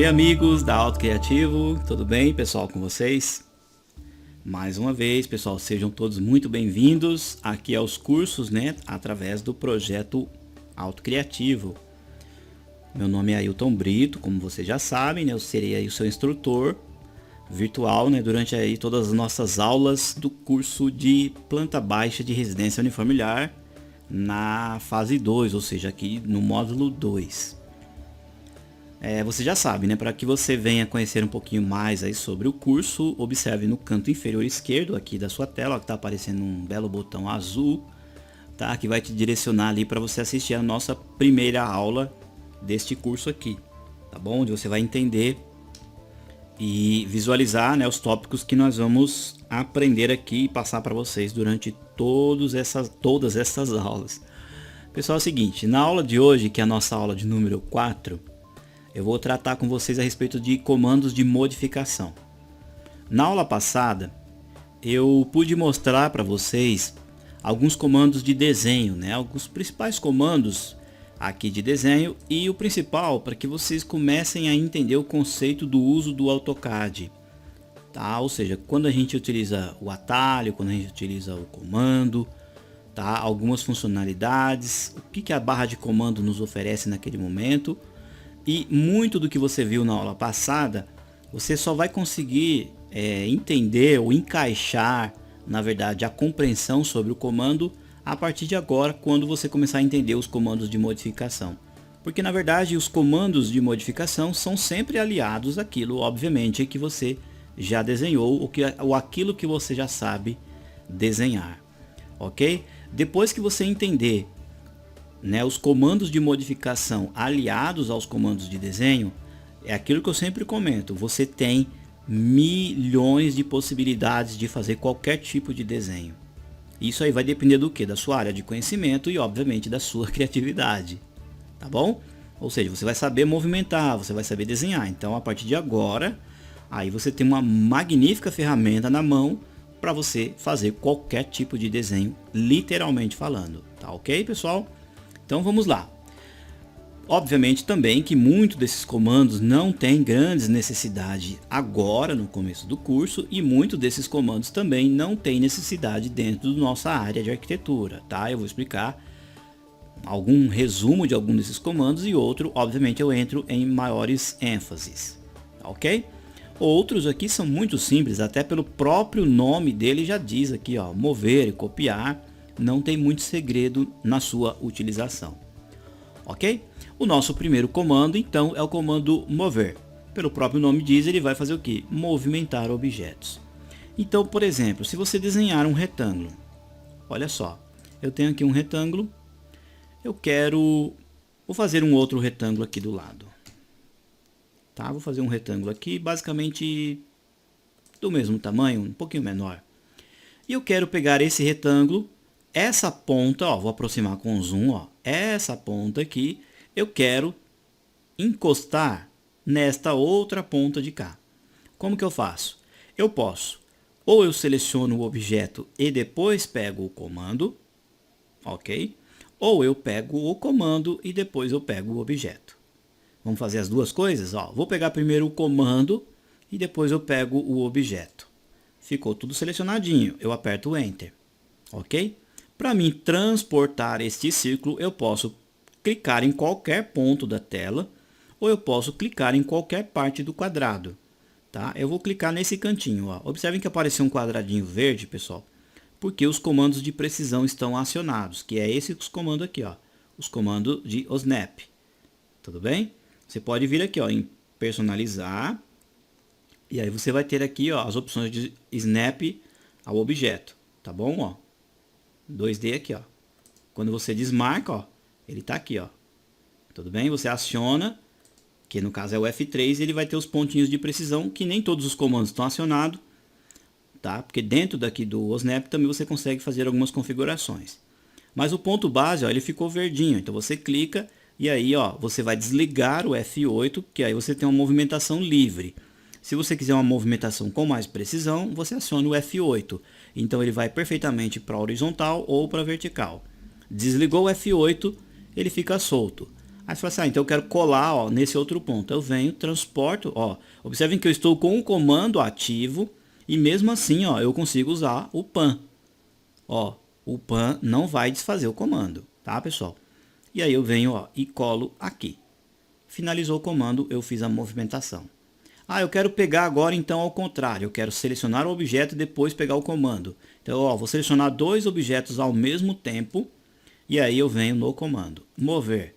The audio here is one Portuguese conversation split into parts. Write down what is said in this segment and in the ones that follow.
Oi amigos da Auto Criativo, tudo bem pessoal com vocês? Mais uma vez pessoal, sejam todos muito bem-vindos aqui aos cursos, através do projeto Auto Criativo. Meu nome é Ailton Brito, como vocês já sabem, eu serei aí o seu instrutor virtual, durante aí todas as nossas aulas do curso de planta baixa de residência unifamiliar na fase 2, ou seja, aqui no módulo 2. Você já sabe, para que você venha conhecer um pouquinho mais aí sobre o curso, observe no canto inferior esquerdo aqui da sua tela, que está aparecendo um belo botão azul, tá? Que vai te direcionar ali para você assistir a nossa primeira aula deste curso aqui, tá bom? Onde você vai entender e visualizar, os tópicos que nós vamos aprender aqui e passar para vocês durante todas essas aulas. Pessoal, é o seguinte, na aula de hoje, que é a nossa aula de número 4, eu vou tratar com vocês a respeito de comandos de modificação. Na aula passada, eu pude mostrar para vocês alguns comandos de desenho, alguns principais comandos aqui de desenho e o principal para que vocês comecem a entender o conceito do uso do AutoCAD. Tá? Ou seja, quando a gente utiliza o atalho, quando a gente utiliza o comando, tá? Algumas funcionalidades, o que a barra de comando nos oferece naquele momento. E muito do que você viu na aula passada, você só vai conseguir entender ou encaixar, na verdade, a compreensão sobre o comando a partir de agora, quando você começar a entender os comandos de modificação. Porque, na verdade, os comandos de modificação são sempre aliados àquilo, obviamente, que você já desenhou ou aquilo que você já sabe desenhar. Ok? Depois que você entender os comandos de modificação aliados aos comandos de desenho, é aquilo que eu sempre comento, você tem milhões de possibilidades de fazer qualquer tipo de desenho. Isso aí vai depender do que? Da sua área de conhecimento e obviamente da sua criatividade, tá bom? Ou seja, você vai saber movimentar, você vai saber desenhar. Então a partir de agora, aí você tem uma magnífica ferramenta na mão para você fazer qualquer tipo de desenho, literalmente falando, tá ok, pessoal? Então vamos lá. Obviamente também que muito desses comandos não tem grandes necessidades agora no começo do curso e muito desses comandos também não tem necessidade dentro da nossa área de arquitetura, tá? Eu vou explicar algum resumo de algum desses comandos e outro, obviamente, eu entro em maiores ênfases, ok? Outros aqui são muito simples, até pelo próprio nome dele já diz aqui, ó, mover e copiar. Não tem muito segredo na sua utilização, ok? O nosso primeiro comando, então, é o comando mover. Pelo próprio nome diz, ele vai fazer o que? Movimentar objetos. Então, por exemplo, se você desenhar um retângulo, olha só, eu tenho aqui um retângulo, vou fazer um outro retângulo aqui do lado. Tá? Vou fazer um retângulo aqui, basicamente do mesmo tamanho, um pouquinho menor. E eu quero pegar esse retângulo, essa ponta, ó, vou aproximar com o zoom, ó, essa ponta aqui, eu quero encostar nesta outra ponta de cá. Como que eu faço? Eu posso, ou eu seleciono o objeto e depois pego o comando, ok? Ou eu pego o comando e depois eu pego o objeto. Vamos fazer as duas coisas? Ó, vou pegar primeiro o comando e depois eu pego o objeto. Ficou tudo selecionadinho, eu aperto o Enter, ok? Para mim transportar este círculo, eu posso clicar em qualquer ponto da tela ou eu posso clicar em qualquer parte do quadrado. Tá? Eu vou clicar nesse cantinho. Ó. Observem que apareceu um quadradinho verde, pessoal, porque os comandos de precisão estão acionados, que é esse comando aqui, ó, os comandos de Snap. Tudo bem? Você pode vir aqui, ó, em personalizar e aí você vai ter aqui, ó, as opções de Snap ao objeto, tá bom? Ó. 2D aqui, ó. Quando você desmarca, ó, ele tá aqui, ó. Tudo bem? Você aciona, que no caso é o F3, ele vai ter os pontinhos de precisão, que nem todos os comandos estão acionados, tá? Porque dentro daqui do Snap também você consegue fazer algumas configurações. Mas o ponto base, ó, ele ficou verdinho, então você clica e aí, ó, você vai desligar o F8, que aí você tem uma movimentação livre. Se você quiser uma movimentação com mais precisão, você aciona o F8. Então ele vai perfeitamente para a horizontal ou para a vertical. Desligou o F8, ele fica solto. Aí você fala assim, então eu quero colar, ó, nesse outro ponto. Eu venho, transporto, ó. Observem que eu estou com o comando ativo e mesmo assim, ó, eu consigo usar o pan. Ó, o pan não vai desfazer o comando, tá, pessoal? E aí eu venho, ó, e colo aqui. Finalizou o comando, eu fiz a movimentação. Ah, eu quero pegar agora então ao contrário. Eu quero selecionar o objeto e depois pegar o comando. Então, ó, vou selecionar dois objetos ao mesmo tempo. E aí eu venho no comando. Mover.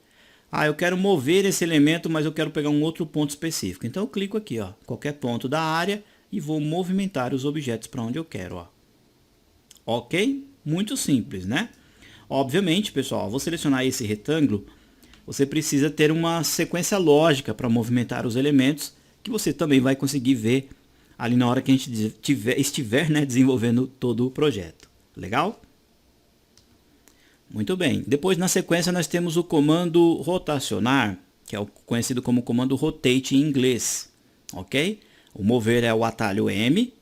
Ah, eu quero mover esse elemento, mas eu quero pegar um outro ponto específico. Então eu clico aqui, ó, qualquer ponto da área e vou movimentar os objetos para onde eu quero, ó. Ok? Muito simples, né? Obviamente, pessoal, vou selecionar esse retângulo. Você precisa ter uma sequência lógica para movimentar os elementos, que você também vai conseguir ver ali na hora que a gente estiver, né, desenvolvendo todo o projeto. Legal? Muito bem. Depois, na sequência, nós temos o comando rotacionar, que é o conhecido como comando rotate em inglês. Ok? O mover é o atalho M,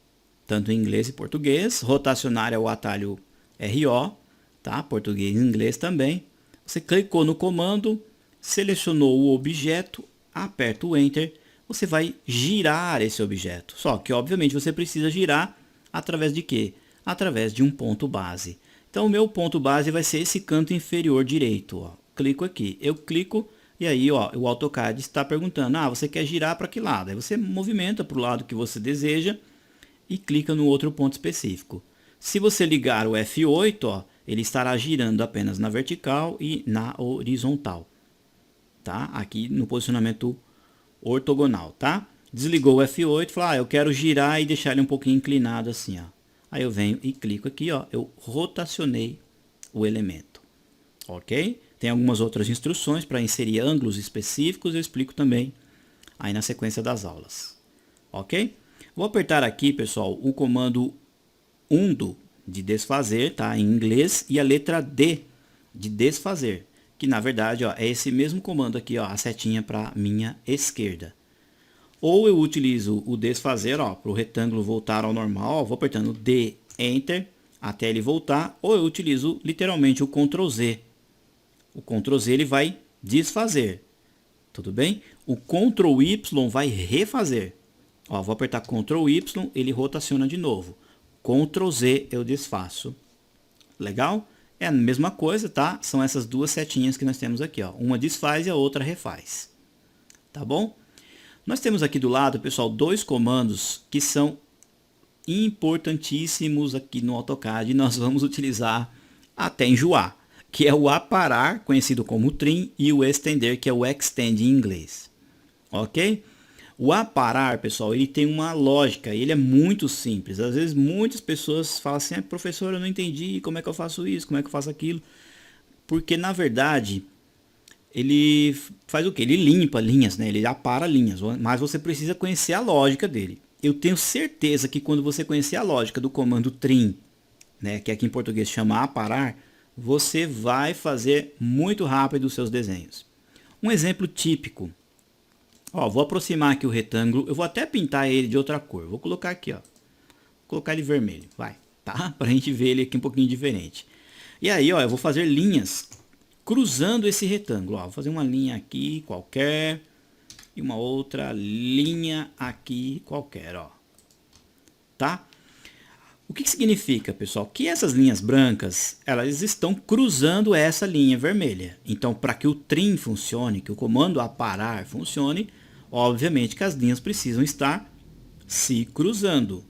tanto em inglês e português. Rotacionar é o atalho RO, tá? Português e inglês também. Você clicou no comando, selecionou o objeto, aperta o Enter, você vai girar esse objeto. Só que, obviamente, você precisa girar através de quê? Através de um ponto base. Então, o meu ponto base vai ser esse canto inferior direito. Ó. Clico aqui. Eu clico e aí ó, o AutoCAD está perguntando, você quer girar para que lado? Aí você movimenta para o lado que você deseja e clica no outro ponto específico. Se você ligar o F8, ó, ele estará girando apenas na vertical e na horizontal. Tá? Aqui no posicionamento ortogonal, tá? Desligou o F8, falou, eu quero girar e deixar ele um pouquinho inclinado assim, ó. Aí eu venho e clico aqui, ó, eu rotacionei o elemento, ok? Tem algumas outras instruções para inserir ângulos específicos, eu explico também aí na sequência das aulas, ok? Vou apertar aqui, pessoal, o comando undo de desfazer, tá? Em inglês, e a letra D de desfazer, que na verdade, ó, é esse mesmo comando aqui, ó, a setinha para minha esquerda. Ou eu utilizo o desfazer, para o retângulo voltar ao normal, ó, vou apertando D, Enter, até ele voltar, ou eu utilizo literalmente o Ctrl Z. O Ctrl Z ele vai desfazer, tudo bem? O Ctrl Y vai refazer. Ó, vou apertar Ctrl Y, ele rotaciona de novo. Ctrl Z eu desfaço. Legal? É a mesma coisa, tá? São essas duas setinhas que nós temos aqui, ó. Uma desfaz e a outra refaz. Tá bom? Nós temos aqui do lado, pessoal, dois comandos que são importantíssimos aqui no AutoCAD. Nós vamos utilizar até enjoar, que é o aparar, conhecido como trim, e o estender, que é o extend em inglês. Ok? O aparar, pessoal, ele tem uma lógica, ele é muito simples. Às vezes muitas pessoas falam assim, professor, eu não entendi como é que eu faço isso, como é que eu faço aquilo. Porque, na verdade, ele faz o que? Ele limpa linhas, né? Ele apara linhas, mas você precisa conhecer a lógica dele. Eu tenho certeza que quando você conhecer a lógica do comando trim, né, que aqui em português chama aparar, você vai fazer muito rápido os seus desenhos. Um exemplo típico. Ó, vou aproximar aqui o retângulo, eu vou até pintar ele de outra cor. Vou colocar aqui, ó. Vou colocar ele vermelho, vai, tá? Pra gente ver ele aqui um pouquinho diferente. E aí, ó, eu vou fazer linhas cruzando esse retângulo, ó. Vou fazer uma linha aqui qualquer e uma outra linha aqui qualquer, ó. Tá? O que significa, pessoal? Que essas linhas brancas, elas estão cruzando essa linha vermelha. Então, para que o trim funcione, que o comando aparar funcione, obviamente que as linhas precisam estar se cruzando,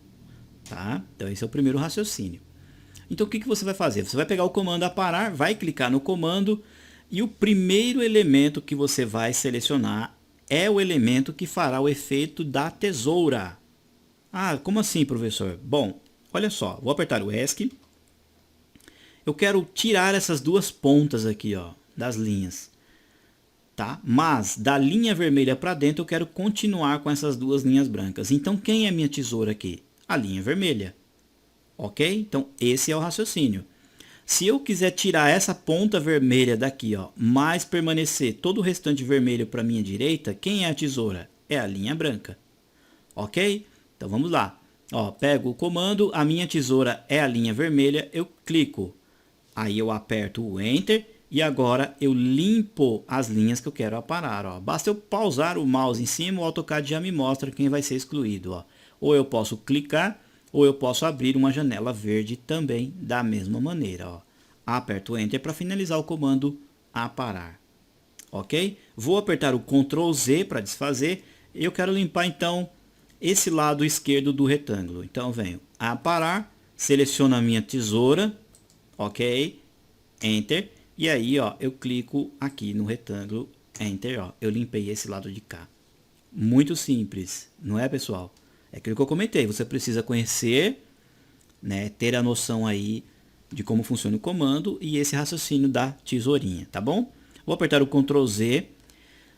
tá? Então, esse é o primeiro raciocínio. Então, o que você vai fazer? Você vai pegar o comando aparar, vai clicar no comando e o primeiro elemento que você vai selecionar é o elemento que fará o efeito da tesoura. Ah, como assim, professor? Bom, olha só, vou apertar o ESC. Eu quero tirar essas duas pontas aqui, ó, das linhas. Tá? Mas da linha vermelha para dentro eu quero continuar com essas duas linhas brancas. Então, quem é minha tesoura aqui? A linha vermelha. Ok? Então, esse é o raciocínio. Se eu quiser tirar essa ponta vermelha daqui, ó, mas permanecer todo o restante vermelho para minha direita, quem é a tesoura? É a linha branca. Ok? Então, vamos lá. Ó, pego o comando, a minha tesoura é a linha vermelha, eu clico. Aí eu aperto o Enter E agora eu limpo as linhas que eu quero aparar. Ó. Basta eu pausar o mouse em cima, o AutoCAD já me mostra quem vai ser excluído. Ó. Ou eu posso clicar, ou eu posso abrir uma janela verde também da mesma maneira. Ó. Aperto Enter para finalizar o comando aparar. Ok? Vou apertar o Ctrl Z para desfazer. Eu quero limpar então esse lado esquerdo do retângulo. Então venho aparar, seleciono a minha tesoura, ok? Enter. E aí, ó, eu clico aqui no retângulo, Enter, ó, eu limpei esse lado de cá. Muito simples, não é, pessoal? É aquilo que eu comentei, você precisa conhecer, né, ter a noção aí de como funciona o comando e esse raciocínio da tesourinha, tá bom? Vou apertar o Ctrl Z.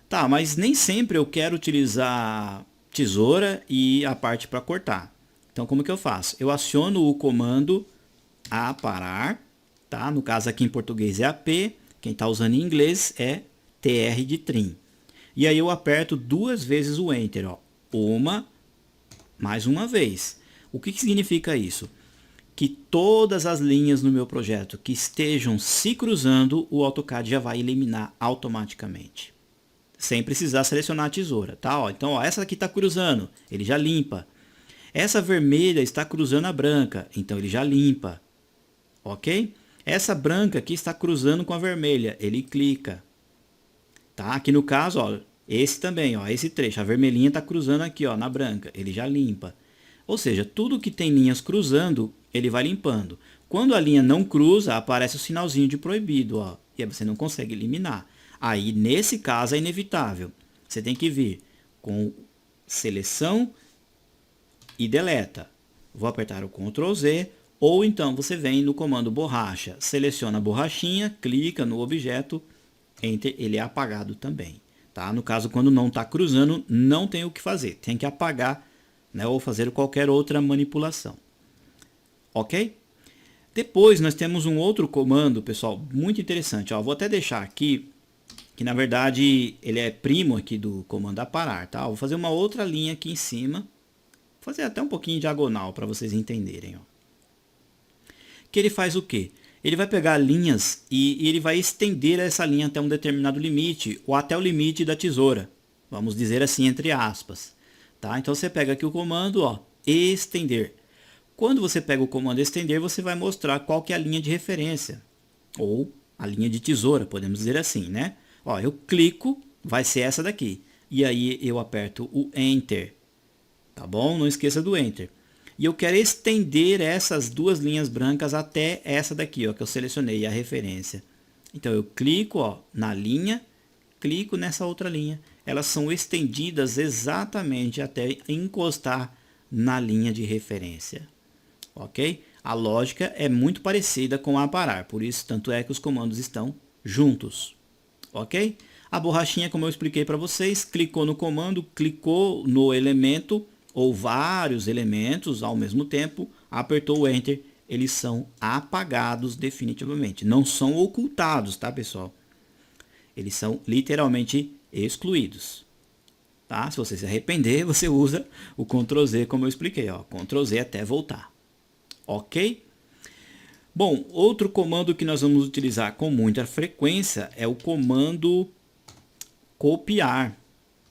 Tá, mas nem sempre eu quero utilizar tesoura e a parte para cortar. Então, como que eu faço? Eu aciono o comando aparar. Tá? No caso aqui em português é AP, quem está usando em inglês é TR de trim. E aí eu aperto 2 vezes o Enter, ó. Mais uma vez. O que significa isso? Que todas as linhas no meu projeto que estejam se cruzando, o AutoCAD já vai eliminar automaticamente. Sem precisar selecionar a tesoura, tá? Ó, então, ó, essa aqui está cruzando, ele já limpa. Essa vermelha está cruzando a branca, então ele já limpa. Ok? Essa branca aqui está cruzando com a vermelha, ele clica. Tá? Aqui no caso, ó, esse também, ó, esse trecho, a vermelhinha está cruzando aqui, ó, na branca, ele já limpa. Ou seja, tudo que tem linhas cruzando, ele vai limpando. Quando a linha não cruza, aparece o sinalzinho de proibido, ó, e aí você não consegue eliminar. Aí, nesse caso, é inevitável. Você tem que vir com seleção e deleta. Vou apertar o Ctrl Z. Ou então você vem no comando borracha, seleciona a borrachinha, clica no objeto, Enter, ele é apagado também. Tá? No caso, quando não está cruzando, não tem o que fazer. Tem que apagar, né, ou fazer qualquer outra manipulação. Ok? Depois nós temos um outro comando, pessoal, muito interessante. Ó, vou até deixar aqui, que na verdade ele é primo aqui do comando aparar. Tá? Vou fazer uma outra linha aqui em cima. Vou fazer até um pouquinho diagonal para vocês entenderem. Ó. Que ele faz o quê? Ele vai pegar linhas e ele vai estender essa linha até um determinado limite, ou até o limite da tesoura. Vamos dizer assim, entre aspas. Tá? Então você pega aqui o comando, ó, estender. Quando você pega o comando estender, você vai mostrar qual que é a linha de referência. Ou a linha de tesoura, podemos dizer assim, né? Ó, eu clico, vai ser essa daqui. E aí eu aperto o Enter. Tá bom? Não esqueça do Enter. E eu quero estender essas duas linhas brancas até essa daqui, ó, que eu selecionei a referência. Então eu clico, ó, na linha, clico nessa outra linha. Elas são estendidas exatamente até encostar na linha de referência. Ok? A lógica é muito parecida com a aparar, por isso tanto é que os comandos estão juntos. Ok? A borrachinha, como eu expliquei para vocês, clicou no comando, clicou no elemento, ou vários elementos ao mesmo tempo, apertou o Enter, eles são apagados definitivamente. Não são ocultados, tá, pessoal? Eles são literalmente excluídos. Tá? Se você se arrepender, você usa o Ctrl Z, como eu expliquei. Ó. Ctrl Z até voltar. Ok? Bom, outro comando que nós vamos utilizar com muita frequência é o comando copiar.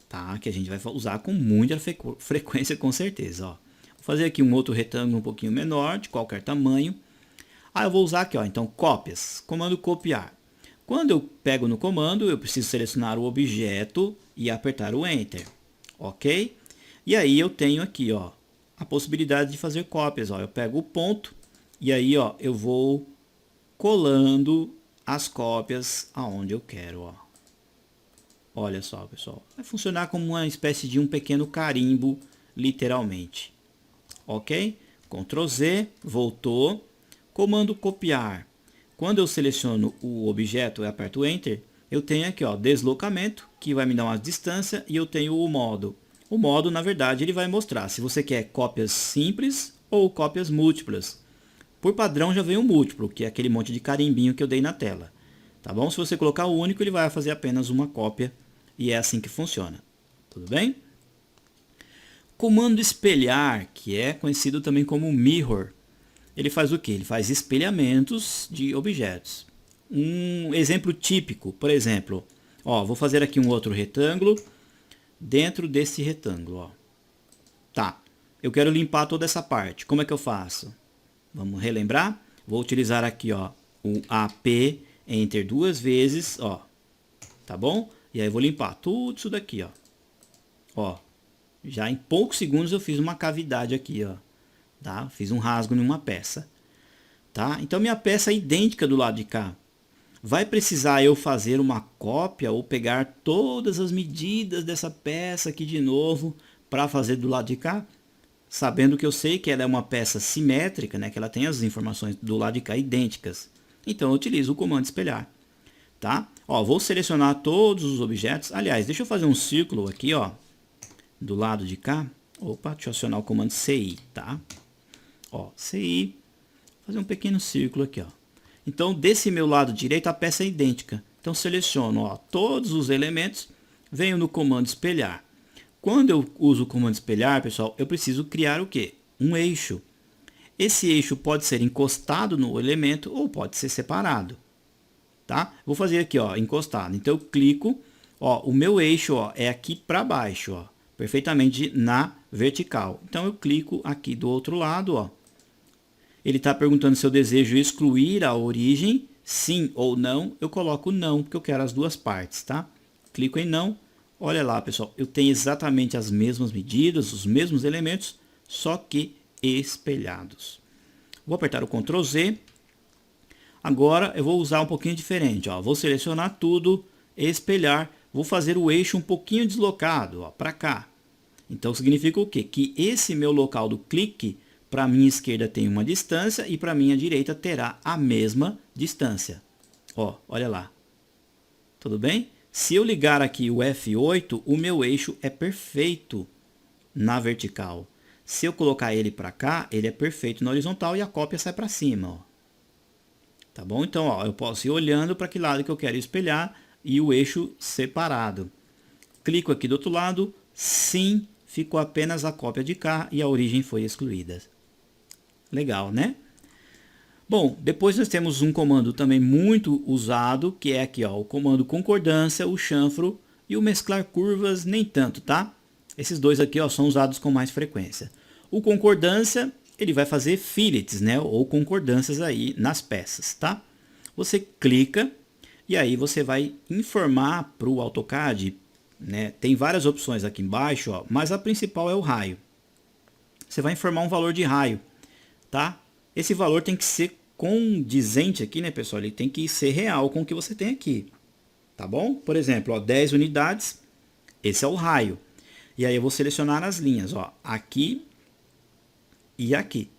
Tá? Que a gente vai usar com muita frequência, com certeza. Ó. Vou fazer aqui um outro retângulo um pouquinho menor, de qualquer tamanho. Eu vou usar aqui, ó, então, cópias. Comando copiar. Quando eu pego no comando, eu preciso selecionar o objeto e apertar o Enter. Ok? E aí eu tenho aqui, ó, a possibilidade de fazer cópias. Ó. Eu pego o ponto e aí, ó, eu vou colando as cópias aonde eu quero. Ó. Olha só, pessoal. Vai funcionar como uma espécie de um pequeno carimbo, literalmente. Ok? Ctrl Z, voltou. Comando copiar. Quando eu seleciono o objeto e aperto Enter, eu tenho aqui, ó, deslocamento, que vai me dar uma distância, e eu tenho o modo. O modo, na verdade, ele vai mostrar se você quer cópias simples ou cópias múltiplas. Por padrão já vem o múltiplo, que é aquele monte de carimbinho que eu dei na tela. Tá bom? Se você colocar o único, ele vai fazer apenas uma cópia. E é assim que funciona. Tudo bem? Comando espelhar, que é conhecido também como mirror. Ele faz o que? Ele faz espelhamentos de objetos. um exemplo típico, por exemplo, ó, vou fazer aqui um outro retângulo dentro desse retângulo, ó. Tá, eu quero limpar toda essa parte, como é que eu faço? Vamos relembrar? Vou utilizar aqui, ó, o AP Enter duas vezes, ó, tá bom? E aí eu vou limpar tudo isso daqui, ó. Ó, já em poucos segundos eu fiz uma cavidade aqui, ó, tá? Fiz um rasgo em uma peça, tá? Então minha peça é idêntica do lado de cá. Vai precisar eu fazer uma cópia ou pegar todas as medidas dessa peça aqui de novo para fazer do lado de cá? Sabendo que eu sei que ela é uma peça simétrica, né? Que ela tem as informações do lado de cá idênticas. Então eu utilizo o comando espelhar, tá? Ó, vou selecionar todos os objetos. Aliás, deixa eu fazer um círculo aqui, ó, do lado de cá. Opa, deixa eu acionar o comando CI, tá? Ó, CI, fazer um pequeno círculo aqui, ó. Então, desse meu lado direito, a peça é idêntica. Então, seleciono, ó, todos os elementos, venho no comando espelhar. Quando eu uso o comando espelhar, pessoal, eu preciso criar o quê? Um eixo. Esse eixo pode ser encostado no elemento ou pode ser separado, tá? Vou fazer aqui, ó, encostado. Então, eu clico, ó, o meu eixo, ó, é aqui para baixo, ó, perfeitamente na vertical. Então, eu clico aqui do outro lado, ó. Ele está perguntando se eu desejo excluir a origem, sim ou não. Eu coloco não, porque eu quero as duas partes, tá? Clico em não. Olha lá, pessoal, eu tenho exatamente as mesmas medidas, os mesmos elementos, só que espelhados. Vou apertar o Ctrl Z. Agora eu vou usar um pouquinho diferente, ó. Vou selecionar tudo, espelhar. Vou fazer o eixo um pouquinho deslocado, ó, para cá. Então significa o quê? Que esse meu local do clique, para a minha esquerda tem uma distância e para a minha direita terá a mesma distância. Ó, olha lá. Tudo bem? Se eu ligar aqui o F8, o meu eixo é perfeito na vertical. Se eu colocar ele para cá, ele é perfeito na horizontal e a cópia sai para cima, ó. Tá bom? Então, ó, eu posso ir olhando para que lado que eu quero espelhar e o eixo separado. Clico aqui do outro lado, sim, ficou apenas a cópia de cá e a origem foi excluída. Legal, né? Bom, depois nós temos um comando também muito usado, que é aqui, ó, o comando concordância, o chanfro e o mesclar curvas nem tanto, tá? Esses dois aqui, ó, são usados com mais frequência. O concordância, ele vai fazer fillets, né, ou concordâncias aí nas peças, tá? Você clica e aí você vai informar para o AutoCAD, né? Tem várias opções aqui embaixo, ó, mas a principal é o raio. Você vai informar um valor de raio, tá? Esse valor tem que ser condizente aqui, né, pessoal? Ele tem que ser real com o que você tem aqui, tá bom? Por exemplo, ó, 10 unidades, esse é o raio. E aí eu vou selecionar as linhas, ó, aqui e aqui.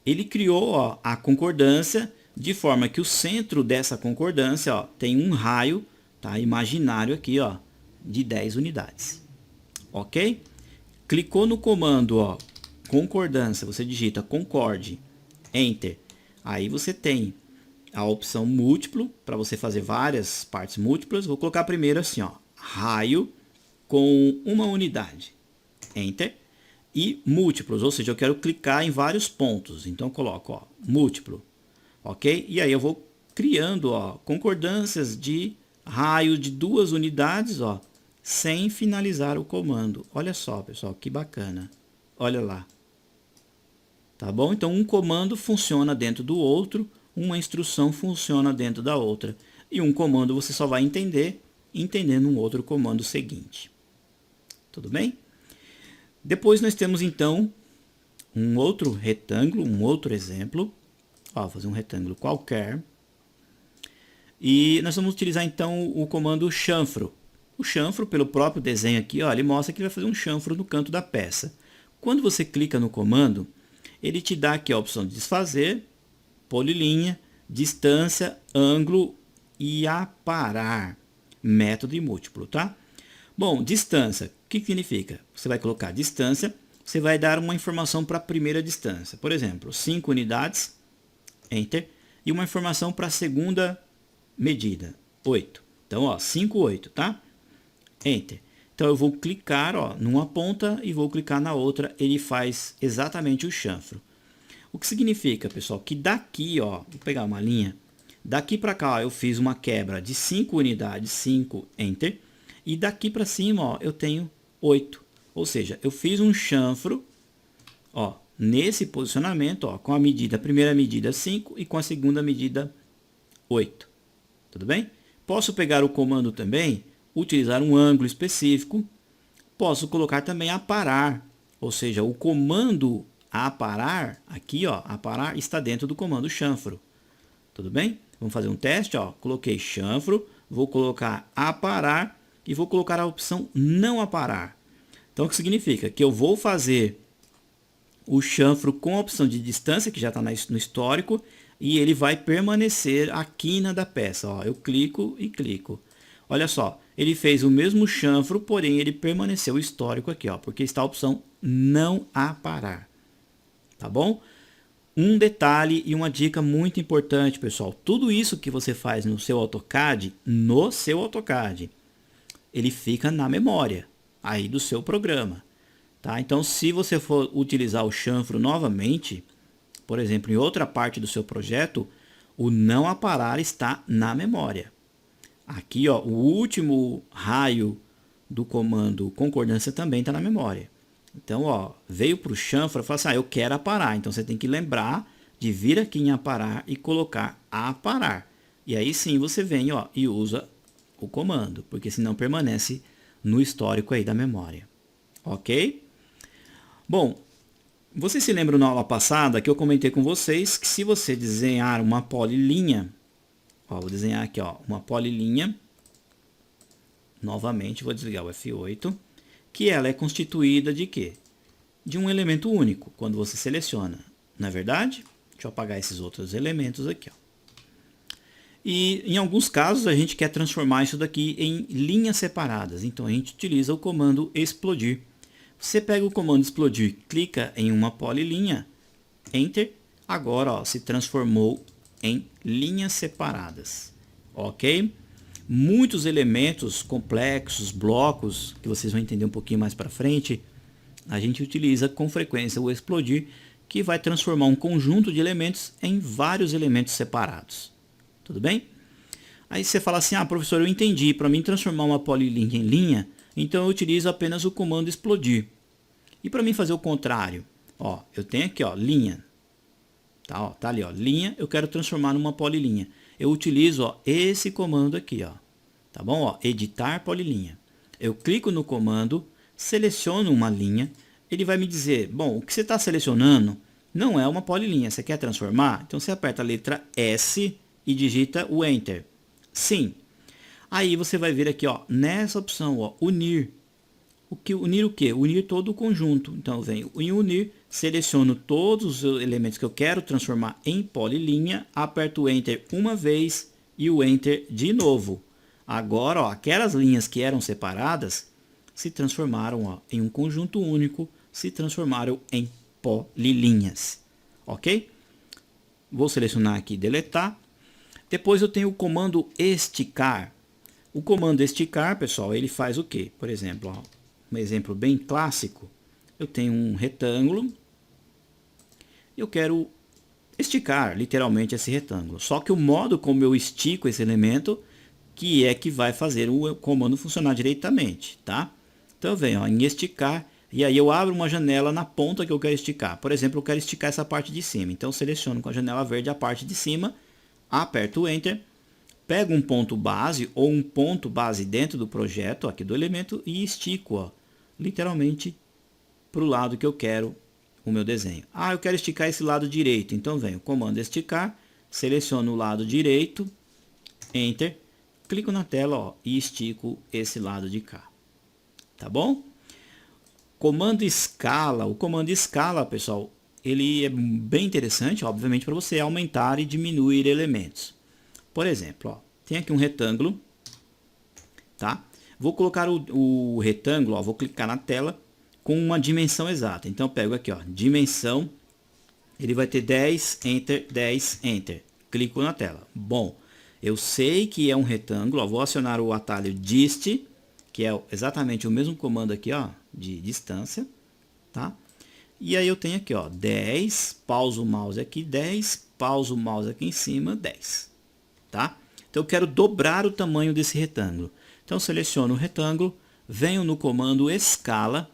Ele criou, ó, a concordância de forma que o centro dessa concordância, ó, tem um raio, tá, imaginário aqui, ó, de 10 unidades. OK? Clicou no comando, ó, concordância, você digita concorde, Enter. Aí você tem a opção múltiplo, para você fazer várias partes múltiplas. Vou colocar primeiro assim, ó, raio com uma unidade, Enter. E múltiplos, ou seja, eu quero clicar em vários pontos. Então eu coloco, ó, múltiplo, ok? E aí eu vou criando, ó, concordâncias de raio de 2 unidades, ó, sem finalizar o comando. Olha só, pessoal, que bacana. Olha lá. Tá bom? Então, um comando funciona dentro do outro, uma instrução funciona dentro da outra. E um comando você só vai entender entendendo um outro comando seguinte. Tudo bem? Depois nós temos, então, um outro retângulo, um outro exemplo. Ó, vou fazer um retângulo qualquer. E nós vamos utilizar, então, o comando chanfro. O chanfro, pelo próprio desenho aqui, ó, ele mostra que ele vai fazer um chanfro no canto da peça. Quando você clica no comando, ele te dá aqui a opção de desfazer, polilinha, distância, ângulo e aparar, método e múltiplo, tá? Bom, distância, o que significa? Você vai colocar distância, você vai dar uma informação para a primeira distância. Por exemplo, 5 unidades, Enter, e uma informação para a segunda medida, 8. Então, ó, 5, 8, tá? Enter. Então, eu vou clicar, ó, numa ponta e vou clicar na outra. Ele faz exatamente o chanfro. O que significa, pessoal, que daqui, ó, vou pegar uma linha. Daqui para cá, ó, eu fiz uma quebra de 5 unidades, 5, Enter. E daqui para cima, ó, eu tenho 8. Ou seja, eu fiz um chanfro, ó, nesse posicionamento, ó, com a primeira medida 5 e com a segunda medida 8. Tudo bem? Posso pegar o comando também, utilizar um ângulo específico. Posso colocar também aparar, ou seja, o comando aparar, aqui ó, aparar está dentro do comando chanfro. Tudo bem? Vamos fazer um teste, ó. Coloquei chanfro, vou colocar aparar e vou colocar a opção não aparar. Então o que significa? Que eu vou fazer o chanfro com a opção de distância, que já está no histórico, e ele vai permanecer a quina da peça. Ó, eu clico e clico. Olha só, ele fez o mesmo chanfro, porém ele permaneceu histórico aqui, ó, porque está a opção não aparar. Tá bom? Um detalhe e uma dica muito importante, pessoal. Tudo isso que você faz no seu AutoCAD, ele fica na memória aí do seu programa. Tá? Então, se você for utilizar o chanfro novamente, por exemplo, em outra parte do seu projeto, o não aparar está na memória. Aqui, ó, o último raio do comando concordância também está na memória. Então, ó, veio para o chanfro e falou assim, eu quero aparar. Então, você tem que lembrar de vir aqui em aparar e colocar aparar. E aí sim você vem, ó, e usa o comando, porque senão permanece no histórico aí da memória. Ok? Bom, vocês se lembram na aula passada que eu comentei com vocês que se você desenhar uma polilinha, ó, vou desenhar aqui, ó, uma polilinha, novamente vou desligar o F8, que ela é constituída de quê? De um elemento único, quando você seleciona, não é verdade? Deixa eu apagar esses outros elementos aqui, ó. E em alguns casos a gente quer transformar isso daqui em linhas separadas, então a gente utiliza o comando explodir. Você pega o comando explodir, clica em uma polilinha, Enter, agora ó, se transformou em linhas separadas, ok? Muitos elementos complexos, blocos, que vocês vão entender um pouquinho mais para frente, a gente utiliza com frequência o explodir, que vai transformar um conjunto de elementos em vários elementos separados. Tudo bem? Aí você fala assim, professor, eu entendi, para mim transformar uma polilinha em linha, então eu utilizo apenas o comando explodir. E para mim fazer o contrário, ó, eu tenho aqui, ó, linha. Tá, ó, tá ali, ó, linha, eu quero transformar numa polilinha. Eu utilizo, ó, esse comando aqui, ó. Tá bom? Ó, editar polilinha. Eu clico no comando, seleciono uma linha, ele vai me dizer, bom, o que você está selecionando não é uma polilinha, você quer transformar? Então você aperta a letra S e digita o Enter. Sim. Aí você vai vir aqui, ó, nessa opção, ó, unir. Unir o quê? Unir todo o conjunto. Então eu venho em unir, seleciono todos os elementos que eu quero transformar em polilinha, aperto o Enter uma vez e o Enter de novo. Agora, ó, aquelas linhas que eram separadas se transformaram, ó, em um conjunto único, se transformaram em polilinhas. Ok? Vou selecionar aqui deletar. Depois eu tenho o comando esticar. O comando esticar, pessoal, ele faz o quê? Por exemplo, ó, um exemplo bem clássico. Eu tenho um retângulo. Eu quero esticar literalmente esse retângulo. Só que o modo como eu estico esse elemento que é que vai fazer o comando funcionar diretamente, tá? Então eu venho, ó, em esticar e aí eu abro uma janela na ponta que eu quero esticar. Por exemplo, eu quero esticar essa parte de cima. Então eu seleciono com a janela verde a parte de cima, aperto o Enter, pego um ponto base ou um ponto base dentro do projeto aqui do elemento e estico, ó, literalmente para o lado que eu quero o meu desenho. Eu quero esticar esse lado direito. Então venho, comando esticar, seleciono o lado direito, Enter, clico na tela, ó, e estico esse lado de cá. Tá bom? Comando escala. O comando escala, pessoal, ele é bem interessante, obviamente, para você aumentar e diminuir elementos. Por exemplo, ó, tem aqui um retângulo, tá? Vou colocar o retângulo, ó, vou clicar na tela com uma dimensão exata. Então, eu pego aqui, ó, dimensão, ele vai ter 10, Enter, 10, Enter. Clico na tela. Bom, eu sei que é um retângulo, ó, vou acionar o atalho Dist, que é exatamente o mesmo comando aqui, ó, de distância, tá? E aí eu tenho aqui, ó, 10, pauso o mouse aqui, 10, pauso o mouse aqui em cima, 10. tá? Então eu quero dobrar o tamanho desse retângulo. Então seleciono o retângulo, venho no comando escala,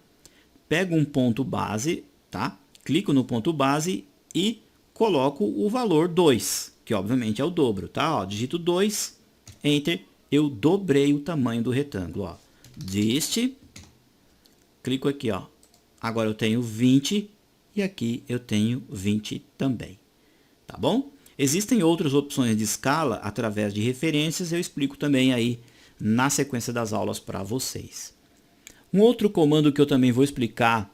pego um ponto base, tá? Clico no ponto base e coloco o valor 2, que obviamente é o dobro, tá? Ó, digito 2, Enter, eu dobrei o tamanho do retângulo, ó. Deste, clico aqui, ó. Agora eu tenho 20 e aqui eu tenho 20 também, tá bom? Existem outras opções de escala através de referências, eu explico também aí na sequência das aulas para vocês. Um outro comando que eu também vou explicar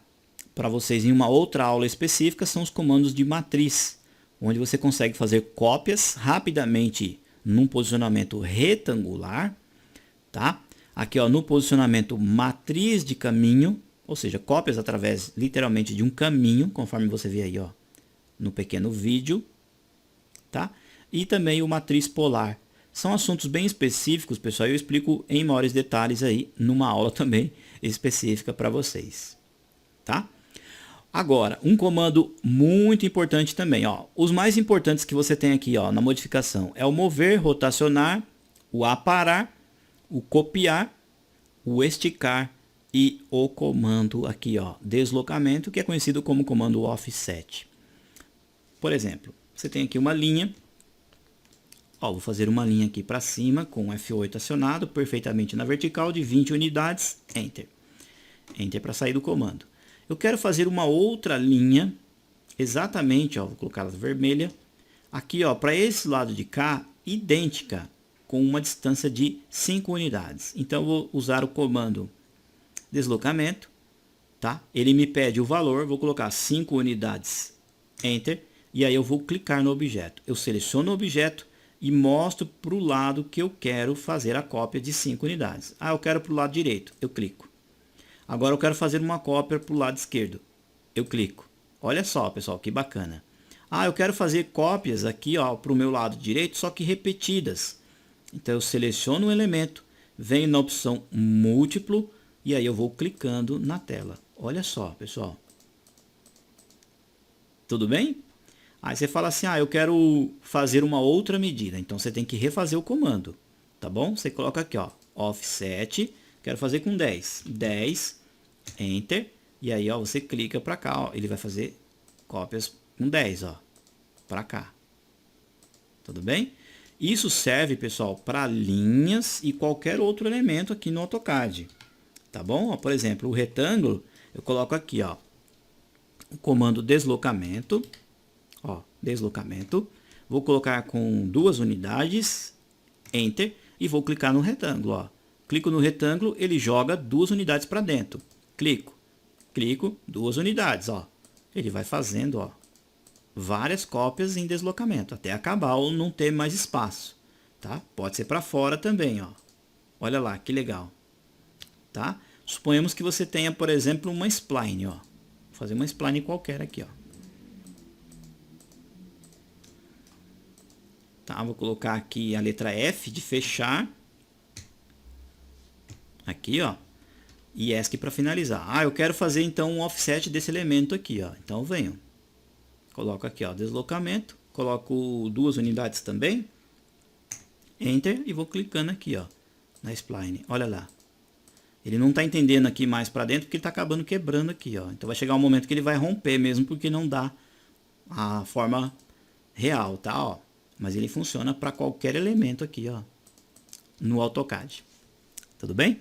para vocês em uma outra aula específica são os comandos de matriz, onde você consegue fazer cópias rapidamente num posicionamento retangular, tá? Aqui, ó, no posicionamento matriz de caminho, ou seja, cópias através literalmente de um caminho, conforme você vê aí, ó, no pequeno vídeo, tá? E também o matriz polar. São assuntos bem específicos, pessoal, eu explico em maiores detalhes aí numa aula também específica para vocês, tá? Agora, um comando muito importante também, ó. Os mais importantes que você tem aqui, ó, na modificação é o mover, rotacionar, o aparar, o copiar, o esticar e o comando aqui, ó, deslocamento, que é conhecido como comando offset. Por exemplo, você tem aqui uma linha. Ó, vou fazer uma linha aqui para cima com F8 acionado perfeitamente na vertical de 20 unidades, Enter. Enter para sair do comando. Eu quero fazer uma outra linha, exatamente, ó, vou colocar ela vermelha, aqui, ó, para esse lado de cá, idêntica, com uma distância de 5 unidades. Então eu vou usar o comando deslocamento, tá? Ele me pede o valor, vou colocar 5 unidades, Enter, e aí eu vou clicar no objeto. Eu seleciono o objeto e mostro para o lado que eu quero fazer a cópia de 5 unidades. Ah, eu quero para o lado direito, eu clico. Agora eu quero fazer uma cópia para o lado esquerdo, eu clico. Olha só, pessoal, que bacana. Ah, eu quero fazer cópias aqui, ó, para o meu lado direito, só que repetidas. Então eu seleciono um elemento, venho na opção múltiplo e aí eu vou clicando na tela. Olha só, pessoal. Tudo bem? Aí você fala assim, ah, eu quero fazer uma outra medida. Então você tem que refazer o comando, tá bom? Você coloca aqui, ó, offset, quero fazer com 10. 10, Enter, e aí, ó, você clica para cá, ó, ele vai fazer cópias com 10, ó, para cá. Tudo bem? Isso serve, pessoal, para linhas e qualquer outro elemento aqui no AutoCAD. Tá bom? Ó, por exemplo, o retângulo, eu coloco aqui, ó, o comando deslocamento. Ó, deslocamento. Vou colocar com 2 unidades, Enter, e vou clicar no retângulo, ó. Clico no retângulo, ele joga 2 unidades para dentro. Clico, 2 unidades, ó. Ele vai fazendo, ó, várias cópias em deslocamento, até acabar ou não ter mais espaço, tá? Pode ser para fora também, ó. Olha lá, que legal, tá? Suponhamos que você tenha, por exemplo, uma spline, ó. Vou fazer uma spline qualquer aqui, ó. Tá, vou colocar aqui a letra F de fechar. Aqui, ó. E ESC para finalizar. Ah, eu quero fazer então um offset desse elemento aqui, ó. Então venho. Coloco aqui, ó, deslocamento. Coloco 2 unidades também. Enter e vou clicando aqui, ó, na spline. Olha lá. Ele não está entendendo aqui mais para dentro porque ele está acabando quebrando aqui, ó. Então vai chegar um momento que ele vai romper mesmo porque não dá a forma real, tá, ó. Mas ele funciona para qualquer elemento aqui, ó, no AutoCAD. Tudo bem?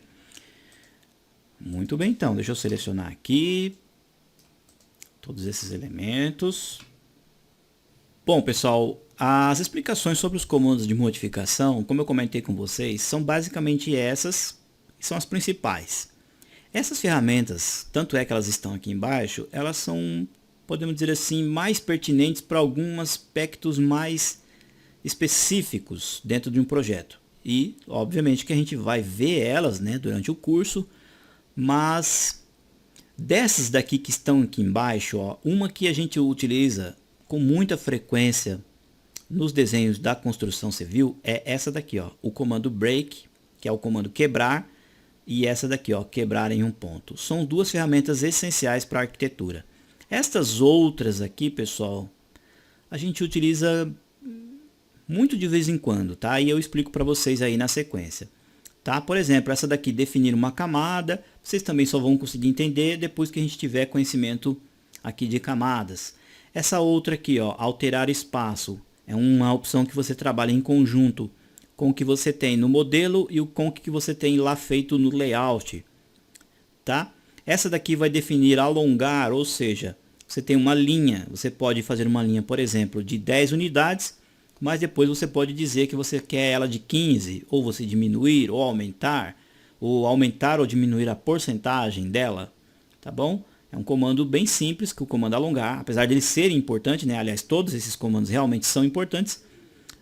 Muito bem, então. Deixa eu selecionar aqui todos esses elementos. Bom, pessoal, as explicações sobre os comandos de modificação, como eu comentei com vocês, são basicamente essas, são as principais. Essas ferramentas, tanto é que elas estão aqui embaixo, elas são, podemos dizer assim, mais pertinentes para alguns aspectos mais específicos dentro de um projeto. E, obviamente, que a gente vai ver elas, né, durante o curso, mas dessas daqui que estão aqui embaixo, ó, uma que a gente utiliza com muita frequência nos desenhos da construção civil é essa daqui, ó, o comando break, que é o comando quebrar, e essa daqui, ó, quebrar em um ponto. São 2 ferramentas essenciais para a arquitetura. Estas outras aqui, pessoal, a gente utiliza muito de vez em quando, tá? E eu explico para vocês aí na sequência. Tá? Por exemplo, essa daqui, definir uma camada, vocês também só vão conseguir entender depois que a gente tiver conhecimento aqui de camadas. Essa outra aqui, ó, alterar espaço, é uma opção que você trabalha em conjunto com o que você tem no modelo e com o que você tem lá feito no layout. Tá? Essa daqui vai definir alongar, ou seja, você tem uma linha, você pode fazer uma linha, por exemplo, de 10 unidades, mas depois você pode dizer que você quer ela de 15, ou você diminuir, ou aumentar ou diminuir a porcentagem dela, tá bom? É um comando bem simples, que o comando alongar, apesar dele ser importante, né? Aliás, todos esses comandos realmente são importantes,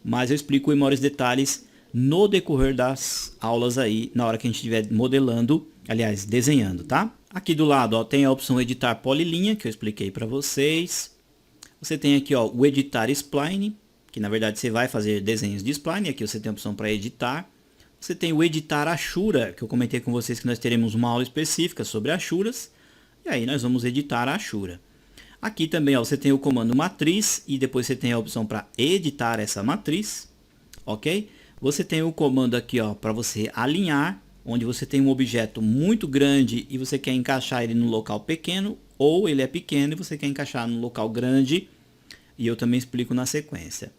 mas eu explico em maiores detalhes no decorrer das aulas aí, na hora que a gente estiver modelando, aliás, desenhando, tá? Aqui do lado, ó, tem a opção editar polilinha, que eu expliquei para vocês. Você tem aqui, ó, o editar spline, que na verdade você vai fazer desenhos de spline, aqui você tem a opção para editar. Você tem o editar Ashura, que eu comentei com vocês que nós teremos uma aula específica sobre Ashuras, e aí nós vamos editar a Ashura. Aqui também, ó, você tem o comando matriz, e depois você tem a opção para editar essa matriz, ok? Você tem o comando aqui, ó, para você alinhar, onde você tem um objeto muito grande e você quer encaixar ele no local pequeno, ou ele é pequeno e você quer encaixar no local grande, e eu também explico na sequência.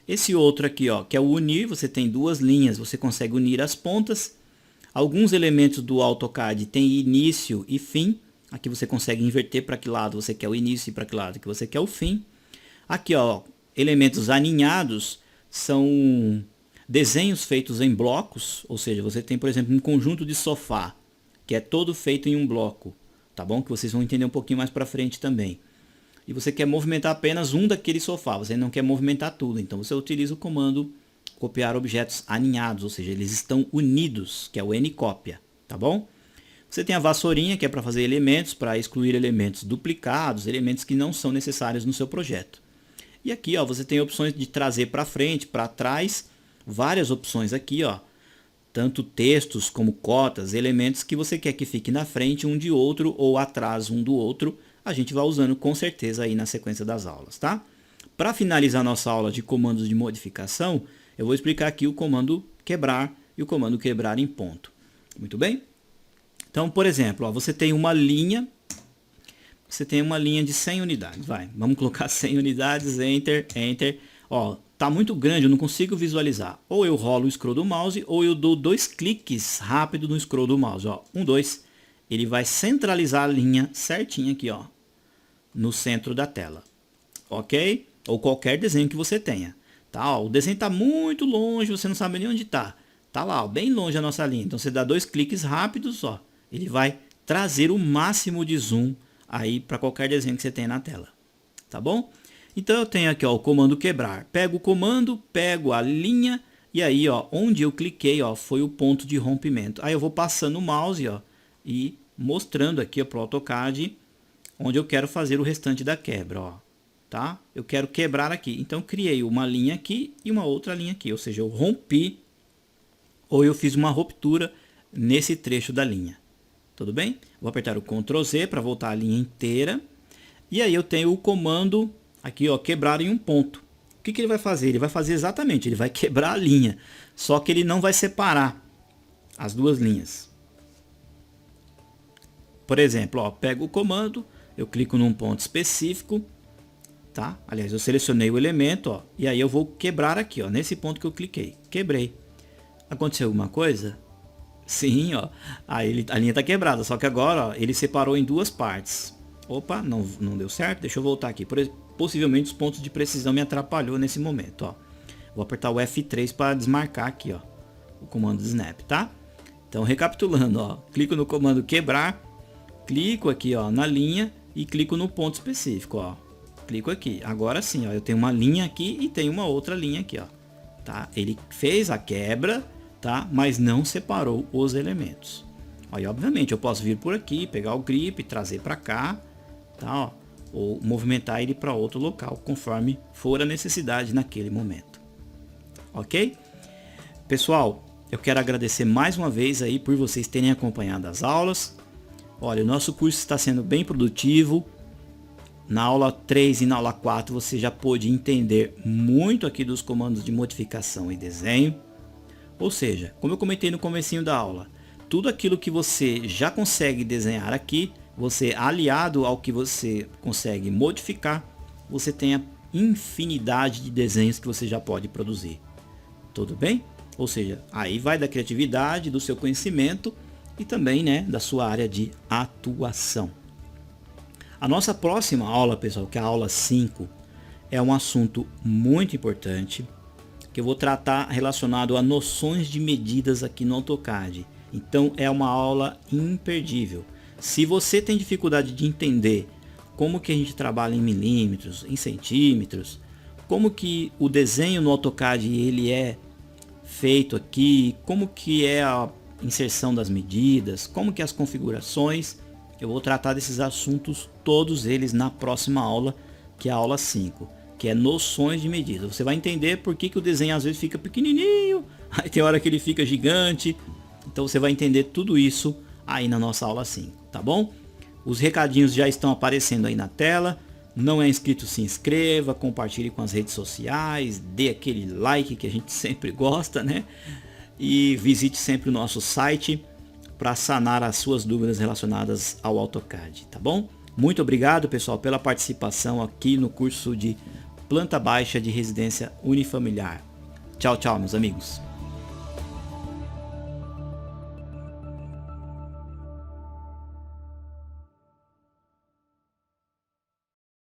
Esse outro aqui, ó, que é o unir, você tem duas linhas, você consegue unir as pontas. Alguns elementos do AutoCAD têm início e fim. Aqui você consegue inverter para que lado você quer o início e para que lado que você quer o fim. Aqui, ó, elementos aninhados são desenhos feitos em blocos, ou seja, você tem, por exemplo, um conjunto de sofá, que é todo feito em um bloco, tá bom? Que vocês vão entender um pouquinho mais para frente também. E você quer movimentar apenas um daquele sofá, você não quer movimentar tudo, então você utiliza o comando copiar objetos aninhados, ou seja, eles estão unidos, que é o Ncópia, tá bom? Você tem a vassourinha, que é para fazer elementos, para excluir elementos duplicados, elementos que não são necessários no seu projeto. E aqui, ó, você tem opções de trazer para frente, para trás, várias opções aqui, ó, tanto textos como cotas, elementos que você quer que fique na frente um de outro ou atrás um do outro, a gente vai usando com certeza aí na sequência das aulas, tá? Para finalizar nossa aula de comandos de modificação, eu vou explicar aqui o comando quebrar e o comando quebrar em ponto. Muito bem? Então, por exemplo, ó, você tem uma linha de 100 unidades, vamos colocar 100 unidades, enter, enter. Ó, tá muito grande, eu não consigo visualizar. Ou eu rolo o scroll do mouse, ou eu dou 2 cliques rápido no scroll do mouse, ó, 1, 2. Ele vai centralizar a linha certinha aqui, ó, no centro da tela, ok? Ou qualquer desenho que você tenha, tá? Ó, o desenho está muito longe, você não sabe nem onde está. Tá lá, ó, bem longe a nossa linha. Então você dá 2 cliques rápidos, ó, ele vai trazer o máximo de zoom aí para qualquer desenho que você tenha na tela, tá bom? Então eu tenho aqui, ó, o comando quebrar. Pego o comando, pego a linha e aí, ó, onde eu cliquei, ó, foi o ponto de rompimento. Aí eu vou passando o mouse, ó, e mostrando aqui para o AutoCAD onde eu quero fazer o restante da quebra, ó, tá? Eu quero quebrar aqui, então criei uma linha aqui e uma outra linha aqui, ou seja, eu rompi ou eu fiz uma ruptura nesse trecho da linha, tudo bem? Vou apertar o Ctrl Z para voltar a linha inteira e aí eu tenho o comando aqui, ó, quebrar em um ponto. O que ele vai fazer? Ele vai fazer exatamente, ele vai quebrar a linha, só que ele não vai separar as duas linhas. Por exemplo, ó, pego o comando, eu clico num ponto específico, tá? Aliás, eu selecionei o elemento, ó, e aí eu vou quebrar aqui, ó, nesse ponto que eu cliquei. Quebrei. Aconteceu alguma coisa? Sim, ó, aí a linha está quebrada, só que agora, ó, ele separou em duas partes. Opa, não deu certo, deixa eu voltar aqui. Possivelmente os pontos de precisão me atrapalhou nesse momento, ó. Vou apertar o F3 para desmarcar aqui, ó, o comando snap, tá? Então, recapitulando, ó, clico no comando quebrar, clico aqui, ó, na linha e clico no ponto específico, ó. Clico aqui. Agora sim, ó, eu tenho uma linha aqui e tenho uma outra linha aqui, ó. Tá? Ele fez a quebra, tá? Mas não separou os elementos. Aí, obviamente, eu posso vir por aqui, pegar o grip, trazer para cá, tá? Ó, ou movimentar ele para outro local, conforme for a necessidade naquele momento. Ok? Pessoal, eu quero agradecer mais uma vez aí por vocês terem acompanhado as aulas. Olha, o nosso curso está sendo bem produtivo. na aula 3 e na aula 4 você já pôde entender muito aqui dos comandos de modificação e desenho. Ou seja, como eu comentei no comecinho da aula, tudo aquilo que você já consegue desenhar aqui, você aliado ao que você consegue modificar, você tem a infinidade de desenhos que você já pode produzir. Tudo bem? Ou seja, aí vai da criatividade, do seu conhecimento e também, né, da sua área de atuação. A nossa próxima aula, pessoal, que é a aula 5, é um assunto muito importante que eu vou tratar relacionado a noções de medidas aqui no AutoCAD. Então é uma aula imperdível. Se você tem dificuldade de entender como que a gente trabalha em milímetros, em centímetros, como que o desenho no AutoCAD ele é feito aqui, como que é a inserção das medidas, como que é as configurações, eu vou tratar desses assuntos todos eles na próxima aula, que é a aula 5, que é noções de medida. Você vai entender por que o desenho às vezes fica pequenininho, aí tem hora que ele fica gigante. Então você vai entender tudo isso aí na nossa aula 5, tá bom? Os recadinhos já estão aparecendo aí na tela. Não é inscrito, se inscreva, compartilhe com as redes sociais, dê aquele like que a gente sempre gosta, né? E visite sempre o nosso site para sanar as suas dúvidas relacionadas ao AutoCAD, tá bom? Muito obrigado, pessoal, pela participação aqui no curso de planta baixa de residência unifamiliar. Tchau, tchau, meus amigos.